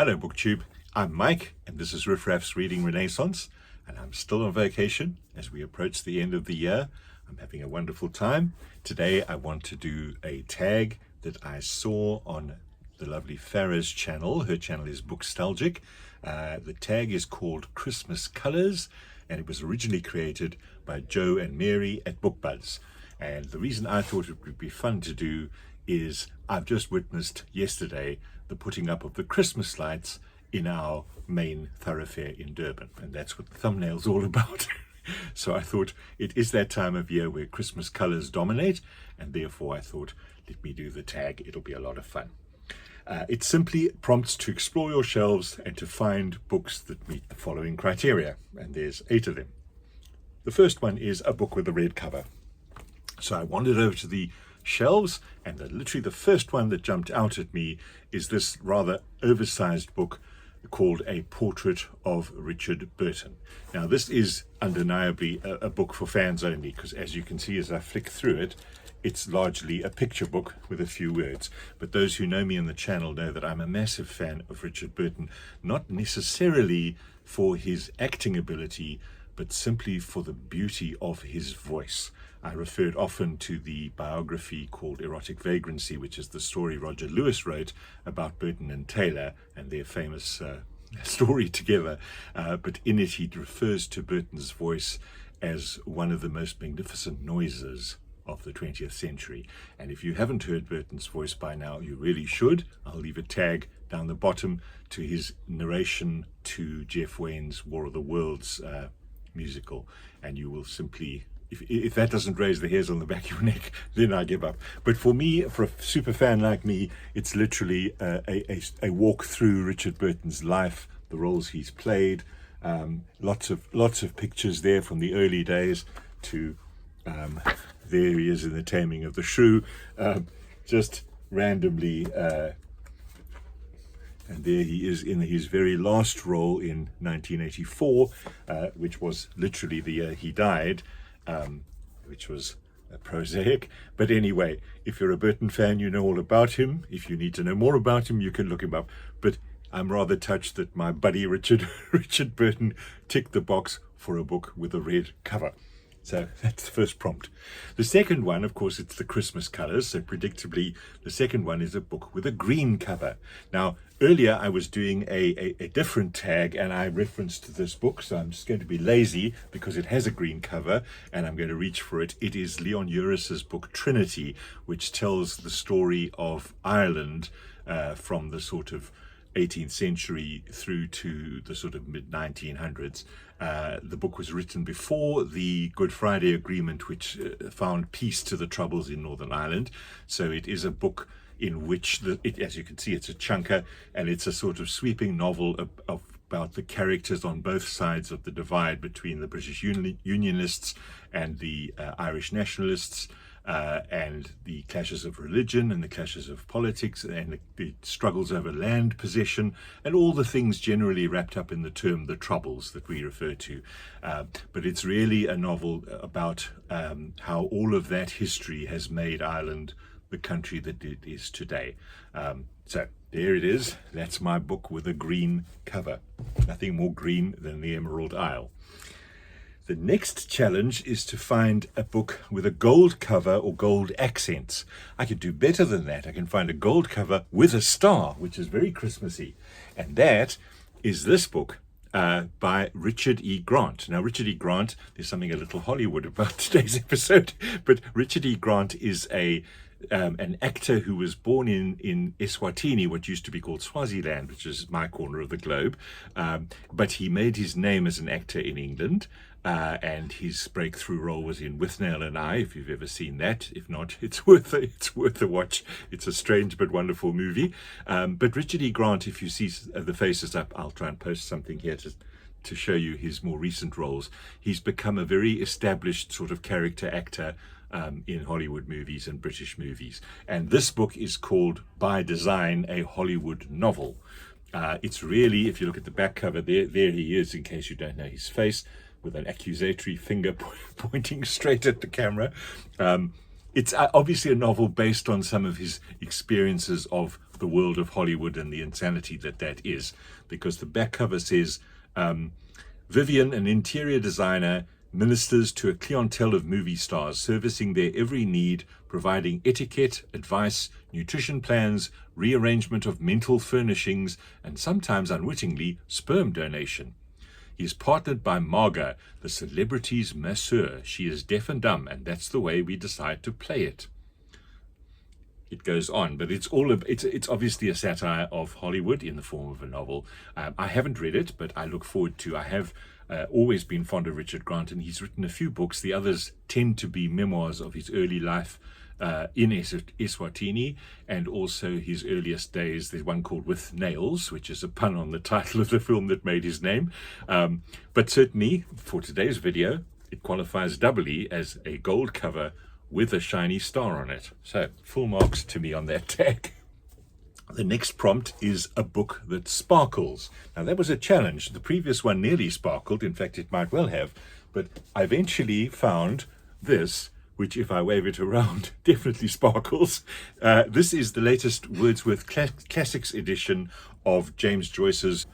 Hello BookTube, I'm Mike and this is Riff's Reading Renaissance, and I'm still on vacation as we approach the end of the year. I'm having a wonderful time. Today I want to do a tag that I saw on the lovely Farrah's channel. Her channel is Bookstalgic. The tag is called Christmas Colors and it was originally created by Joe and Mary at BookBuzz. And the reason I thought it would be fun to do is I've just witnessed yesterday the putting up of the Christmas lights in our main thoroughfare in Durban, and that's what the thumbnail's all about. So I thought it is that time of year where Christmas colors dominate, and therefore I thought, let me do the tag. It'll be a lot of fun. It simply prompts to explore your shelves and to find books that meet the following criteria, and there's 8 of them. The first one is a book with a red cover. So I wandered over to the shelves, and literally the first one that jumped out at me is this rather oversized book called A Portrait of Richard Burton. Now this is undeniably a book for fans only, because as you can see as I flick through it, it's largely a picture book with a few words. But those who know me on the channel know that I'm a massive fan of Richard Burton, not necessarily for his acting ability, but simply for the beauty of his voice. I referred often to the biography called Erotic Vagrancy, which is the story Roger Lewis wrote about Burton and Taylor and their famous story together. But in it he refers to Burton's voice as one of the most magnificent noises of the 20th century. And if you haven't heard Burton's voice by now, you really should. I'll leave a tag down the bottom to his narration to Jeff Wayne's War of the Worlds musical, and you will simply, if that doesn't raise the hairs on the back of your neck, then I give up. But for me, for a super fan like me, it's literally a walk through Richard Burton's life, the roles he's played, lots of pictures there from the early days to there he is in The Taming of the Shrew, just randomly. And there he is in his very last role in 1984, which was literally the year he died, which was prosaic. But anyway, if you're a Burton fan, you know all about him. If you need to know more about him, you can look him up. But I'm rather touched that my buddy Richard Burton ticked the box for a book with a red cover. So that's the first prompt. The second one, of course, it's the Christmas colors. So predictably, the second one is a book with a green cover. Now, earlier I was doing a different tag and I referenced this book. So I'm just going to be lazy because it has a green cover and I'm going to reach for it. It is Leon Uris's book Trinity, which tells the story of Ireland from the sort of 18th century through to the sort of mid-1900s. The book was written before the Good Friday Agreement, which found peace to the Troubles in Northern Ireland. So it is a book in which, as you can see, it's a chunker, and it's a sort of sweeping novel about the characters on both sides of the divide between the British Unionists and the Irish nationalists, and the clashes of religion and the clashes of politics and the struggles over land possession and all the things generally wrapped up in the term the Troubles that we refer to. But it's really a novel about how all of that history has made Ireland the country that it is today. So there it is. That's my book with a green cover. Nothing more green than the Emerald Isle. The next challenge is to find a book with a gold cover or gold accents. I could do better than that. I can find a gold cover with a star, which is very Christmassy. And that is this book by Richard E. Grant. Now, Richard E. Grant, there's something a little Hollywood about today's episode, but Richard E. Grant is an actor who was born in Eswatini, what used to be called Swaziland, which is my corner of the globe. But he made his name as an actor in England. And his breakthrough role was in Withnail and I, if you've ever seen that. If not, it's worth a watch. It's a strange but wonderful movie. But Richard E. Grant, if you see the faces up, I'll try and post something here to show you his more recent roles. He's become a very established sort of character actor in Hollywood movies and British movies. And this book is called By Design, a Hollywood Novel. It's really, if you look at the back cover, there he is, in case you don't know his face, with an accusatory finger pointing straight at the camera. It's obviously a novel based on some of his experiences of the world of Hollywood and the insanity that is, because the back cover says, Vivian, an interior designer, ministers to a clientele of movie stars, servicing their every need, providing etiquette, advice, nutrition plans, rearrangement of mental furnishings, and sometimes unwittingly, sperm donation. He is partnered by Marga, the celebrity's masseur. She is deaf and dumb, and that's the way we decide to play it. It goes on, but it's obviously a satire of Hollywood in the form of a novel. I haven't read it, but I look forward to. I have always been fond of Richard Grant, and he's written a few books. The others tend to be memoirs of his early life in Eswatini, and also his earliest days. There's one called With Nails, which is a pun on the title of the film that made his name. But certainly, for today's video, it qualifies doubly as a gold cover with a shiny star on it. So, full marks to me on that tag. The next prompt is a book that sparkles. Now, that was a challenge. The previous one nearly sparkled. In fact, it might well have. But I eventually found this, which, if I wave it around, definitely sparkles. This is the latest Wordsworth Classics edition of James Joyce's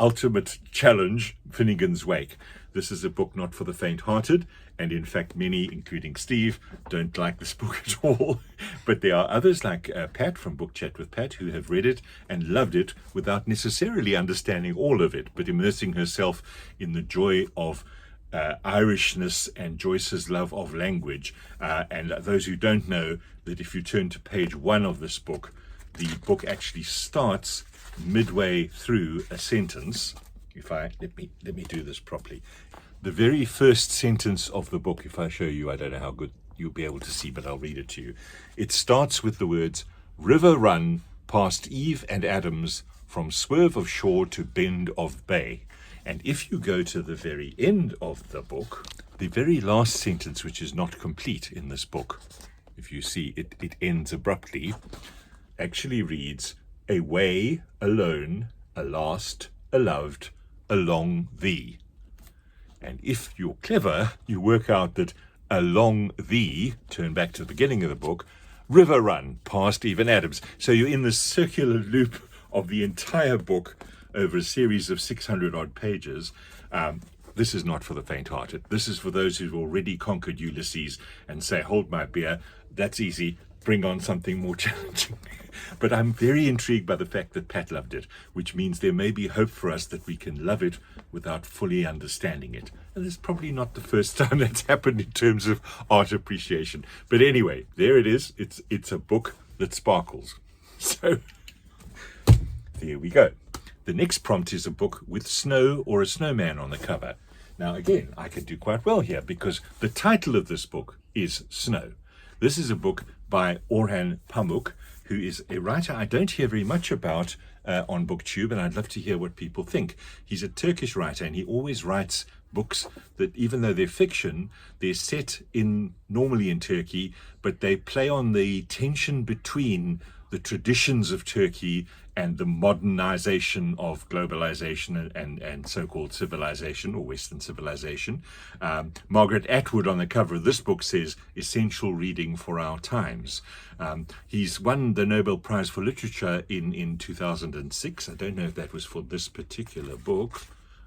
ultimate challenge, Finnegans Wake. This is a book not for the faint-hearted, and in fact many, including Steve, don't like this book at all. But there are others like Pat from Book Chat with Pat, who have read it and loved it without necessarily understanding all of it, but immersing herself in the joy of Irishness and Joyce's love of language. And those who don't know, that if you turn to page 1 of this book, the book actually starts midway through a sentence. If I let me do this properly. The very first sentence of the book, if I show you, I don't know how good you'll be able to see, but I'll read it to you. It starts with the words, "River run past Eve and Adams, from swerve of shore to bend of bay." And if you go to the very end of the book, the very last sentence, which is not complete in this book, if you see it ends abruptly, actually reads, "Away, alone, a last, a loved, along thee." And if you're clever, you work out that along thee, turn back to the beginning of the book, river run past Eve and Adams. So you're in this circular loop of the entire book over a series of 600 odd pages. This is not for the faint-hearted. This is for those who've already conquered Ulysses and say, hold my beer, that's easy, bring on something more challenging. But I'm very intrigued by the fact that Pat loved it, which means there may be hope for us that we can love it without fully understanding it. And it's probably not the first time that's happened in terms of art appreciation. But anyway, there it is. It's a book that sparkles. So there we go. The next prompt is a book with snow or a snowman on the cover. Now, again, I could do quite well here because the title of this book is Snow. This is a book by Orhan Pamuk, who is a writer I don't hear very much about on BookTube, and I'd love to hear what people think. He's a Turkish writer, and he always writes books that, even though they're fiction, they're set normally in Turkey, but they play on the tension between the traditions of Turkey and the modernization of globalization and so-called civilization, or Western civilization. Margaret Atwood on the cover of this book says, essential reading for our times. He's won the Nobel Prize for Literature in 2006. I don't know if that was for this particular book.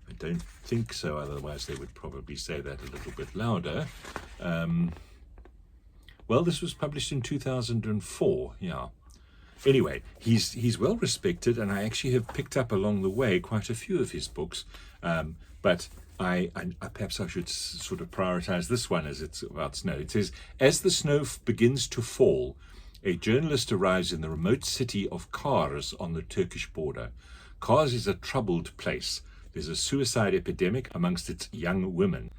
I don't think so, otherwise they would probably say that a little bit louder. Well, this was published in 2004, yeah. Anyway, he's well respected, and I actually have picked up along the way quite a few of his books. But I perhaps I should sort of prioritize this one as it's about snow. It says, as the snow begins to fall, a journalist arrives in the remote city of Kars on the Turkish border. Kars is a troubled place. There's a suicide epidemic amongst its young women.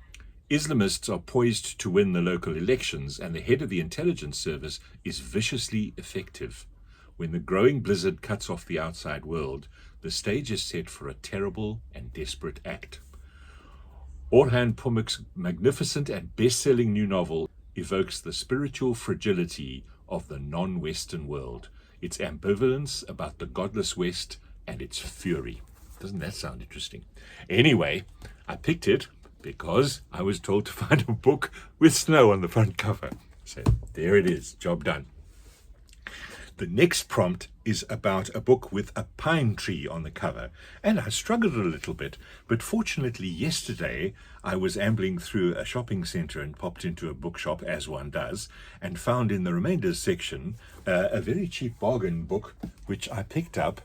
Islamists are poised to win the local elections, and the head of the intelligence service is viciously effective. When the growing blizzard cuts off the outside world, the stage is set for a terrible and desperate act. Orhan Pamuk's magnificent and best-selling new novel evokes the spiritual fragility of the non-Western world, its ambivalence about the godless West, and its fury. Doesn't that sound interesting? Anyway, I picked it because I was told to find a book with snow on the front cover. So there it is, job done. The next prompt is about a book with a pine tree on the cover, and I struggled a little bit, but fortunately yesterday I was ambling through a shopping centre and popped into a bookshop, as one does, and found in the remainders section a very cheap bargain book which I picked up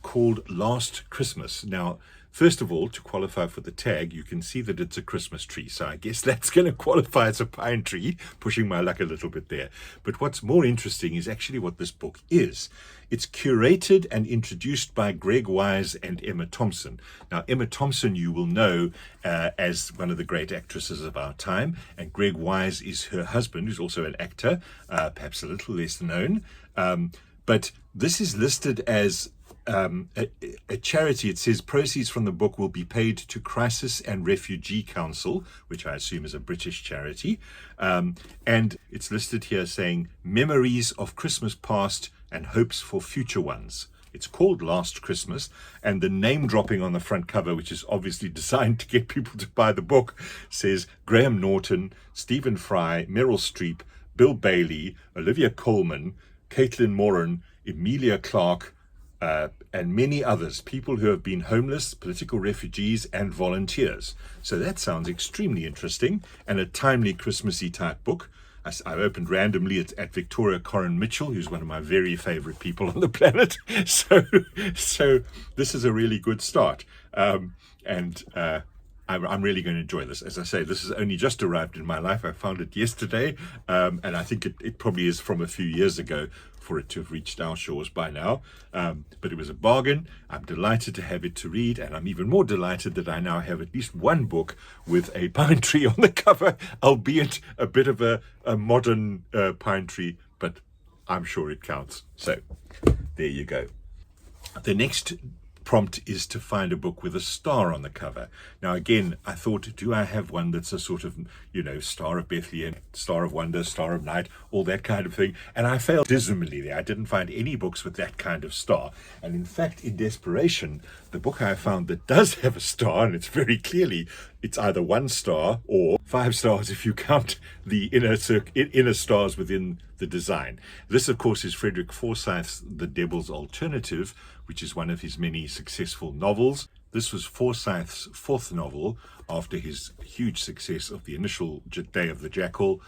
called Last Christmas. Now, first of all, to qualify for the tag, you can see that it's a Christmas tree. So I guess that's going to qualify as a pine tree, pushing my luck a little bit there. But what's more interesting is actually what this book is. It's curated and introduced by Greg Wise and Emma Thompson. Now, Emma Thompson, you will know as one of the great actresses of our time, and Greg Wise is her husband, who's also an actor, perhaps a little less known. But this is listed as a charity. It says proceeds from the book will be paid to Crisis and Refugee Council, which I assume is a British charity. And it's listed here saying memories of Christmas past and hopes for future ones. It's called Last Christmas, and the name dropping on the front cover, which is obviously designed to get people to buy the book, says Graham Norton, Stephen Fry, Meryl Streep, Bill Bailey, Olivia Colman, Caitlin Moran, Emilia Clarke, and many others, people who have been homeless, political refugees, and volunteers. So that sounds extremely interesting and a timely Christmassy type book. I opened randomly at Victoria Corin Mitchell, who's one of my very favorite people on the planet. So this is a really good start. I'm really going to enjoy this. As I say, this has only just arrived in my life. I found it yesterday, and I think it probably is from a few years ago for it to have reached our shores by now. But it was a bargain. I'm delighted to have it to read, and I'm even more delighted that I now have at least one book with a pine tree on the cover, albeit a bit of a modern pine tree, but I'm sure it counts. So there you go. The next prompt is to find a book with a star on the cover. Now again, I thought, do I have one that's a sort of, Star of Bethlehem, Star of Wonder, Star of Night, all that kind of thing? And I failed dismally there. I didn't find any books with that kind of star. And in fact, in desperation, the book I found that does have a star, and it's very clearly, it's either 1 star or 5 stars if you count the inner stars within the design. This, of course, is Frederick Forsyth's The Devil's Alternative, which is one of his many successful novels. This was Forsyth's 4th novel after his huge success of the initial Day of the Jackal,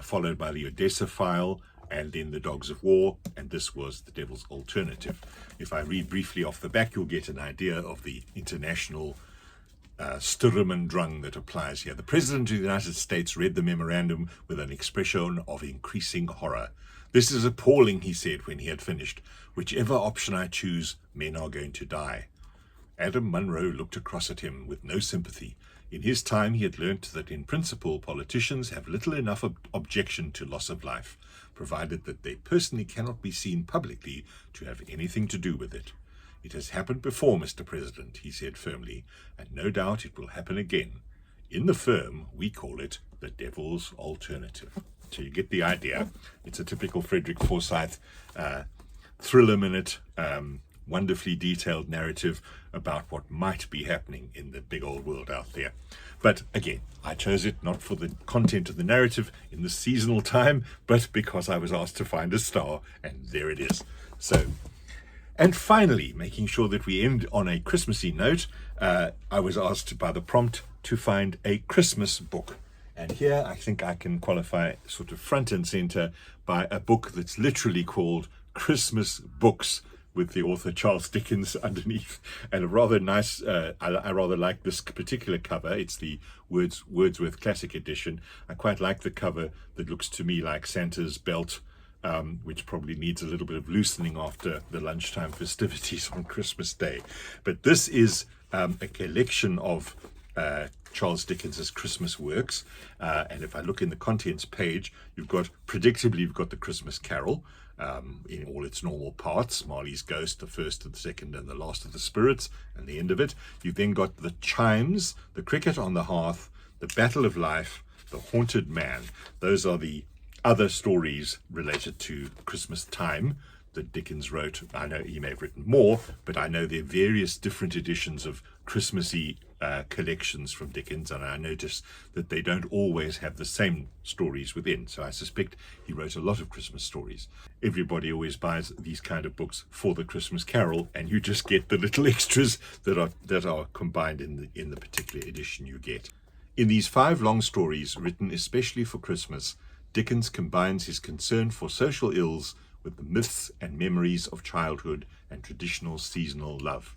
followed by the Odessa File, and then The Dogs of War, and this was The Devil's Alternative. If I read briefly off the back, you'll get an idea of the international Sturm und Drang that applies here. The President of the United States read the memorandum with an expression of increasing horror. "This is appalling," he said when he had finished. "Whichever option I choose, men are going to die." Adam Munro looked across at him with no sympathy. In his time, he had learnt that in principle, politicians have little enough objection to loss of life, provided that they personally cannot be seen publicly to have anything to do with it. "It has happened before, Mr. President," he said firmly, "and no doubt it will happen again. In the firm, we call it the Devil's Alternative." So you get the idea. It's a typical Frederick Forsyth thriller-minute, wonderfully detailed narrative about what might be happening in the big old world out there. But again, I chose it not for the content of the narrative in the seasonal time, but because I was asked to find a star, and there it is. And finally, making sure that we end on a Christmassy note, I was asked by the prompt to find a Christmas book. And here I think I can qualify sort of front and center by a book that's literally called Christmas Books, with the author Charles Dickens underneath, and a rather nice, I rather like this particular cover. It's the Wordsworth Classic Edition. I quite like the cover that looks to me like Santa's belt, which probably needs a little bit of loosening after the lunchtime festivities on Christmas Day. But this is a collection of Charles Dickens's Christmas works, and if I look in the contents page, you've got the Christmas Carol in all its normal parts, Marley's Ghost, the first and the second and the last of the spirits, and the end of it. You've then got the Chimes, the Cricket on the Hearth, the Battle of Life, the Haunted Man. Those are the other stories related to Christmas time that Dickens wrote. I know he may have written more, but I know there are various different editions of Christmassy collections from Dickens, and I notice that they don't always have the same stories within. So I suspect he wrote a lot of Christmas stories. Everybody always buys these kind of books for the Christmas Carol, and you just get the little extras that are combined in the particular edition you get. In these 5 long stories written especially for Christmas, Dickens combines his concern for social ills with the myths and memories of childhood and traditional seasonal love.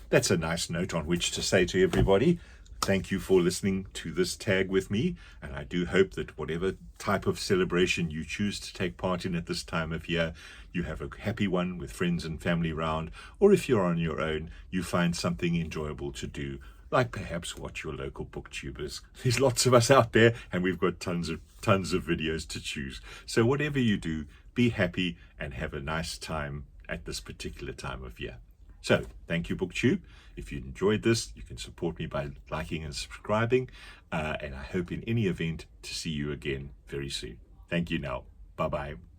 That's a nice note on which to say to everybody, thank you for listening to this tag with me, and I do hope that whatever type of celebration you choose to take part in at this time of year, you have a happy one with friends and family round, or if you're on your own, you find something enjoyable to do, like perhaps watch your local booktubers. There's lots of us out there, and we've got tons of videos to choose. So whatever you do, be happy and have a nice time at this particular time of year. So, thank you, BookTube. If you enjoyed this, you can support me by liking and subscribing. And I hope in any event to see you again very soon. Thank you now. Bye-bye.